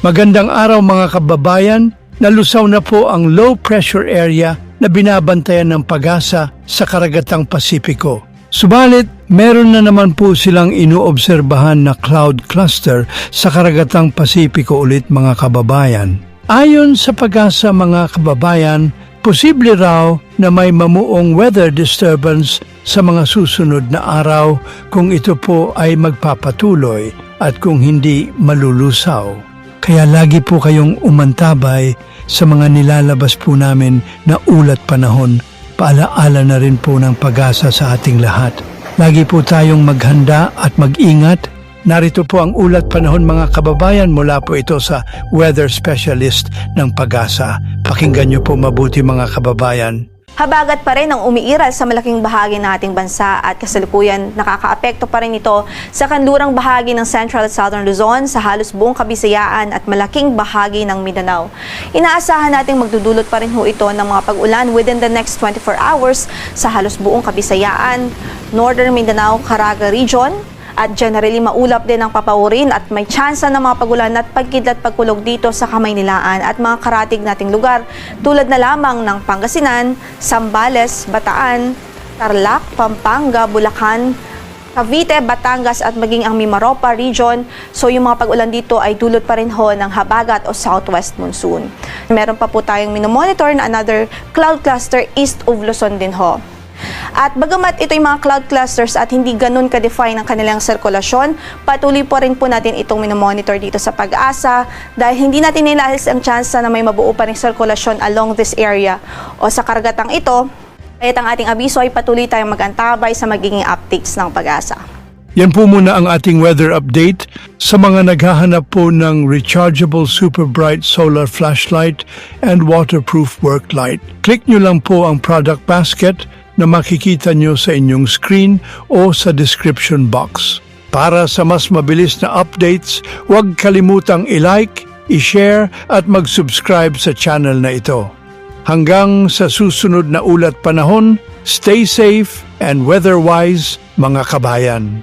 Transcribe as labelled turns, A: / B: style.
A: Magandang araw mga kababayan, nalusaw na po ang low pressure area na binabantayan ng Pag-asa sa Karagatang Pasipiko. Subalit, meron na naman po silang inuobserbahan na cloud cluster sa Karagatang Pasipiko ulit mga kababayan. Ayon sa Pag-asa mga kababayan, posible raw na may mamuong weather disturbance sa mga susunod na araw kung ito po ay magpapatuloy at kung hindi malulusaw. Kaya lagi po kayong umantabay sa mga nilalabas po namin na ulat panahon. Paalaala na rin po ng Pag-asa sa ating lahat. Lagi po tayong maghanda at mag-ingat. Narito po ang ulat panahon mga kababayan mula po ito sa weather specialist ng Pag-asa. Pakinggan niyo po mabuti mga kababayan.
B: Habagat pa rin ang umiiral sa malaking bahagi ng ating bansa at kasalukuyan nakakaapekto pa rin ito sa kanlurang bahagi ng Central at Southern Luzon, sa halos buong Kabisayaan at malaking bahagi ng Mindanao. Inaasahan nating magdudulot pa rin ho ito ng mga pag-ulan within the next 24 hours sa halos buong Kabisayaan, Northern Mindanao, Caraga Region, at generally maulap din ang papaurin at may tsansa ng mga pagulan at pagkidlat pagkulog dito sa Kamaynilaan at mga karatig nating lugar tulad na lamang ng Pangasinan, Zambales, Bataan, Tarlac, Pampanga, Bulacan, Cavite, Batangas at maging ang Mimaropa region. So yung mga pag-ulan dito ay dulot pa rin ho ng habagat o southwest monsoon. Meron pa po tayong minomonitor na another cloud cluster east of Luzon din ho. At bagamat ito yung mga cloud clusters at hindi ganun ka-define ang kanilang sirkulasyon, patuloy po rin po natin itong minomonitor dito sa Pag-asa dahil hindi natin nilahis ang tsansa na may mabuo pa rin sirkulasyon along this area o sa karagatang ito. Kaya't ang ating abiso ay patuloy tayong mag-antabay sa magiging updates ng Pag-asa.
A: Yan po muna ang ating weather update. Sa mga naghahanap po ng rechargeable super bright solar flashlight and waterproof work light, click nyo lang po ang product basket na makikita nyo sa inyong screen o sa description box. Para sa mas mabilis na updates, huwag kalimutang i-like, i-share at mag-subscribe sa channel na ito. Hanggang sa susunod na ulat panahon, stay safe and weather-wise mga kabayan.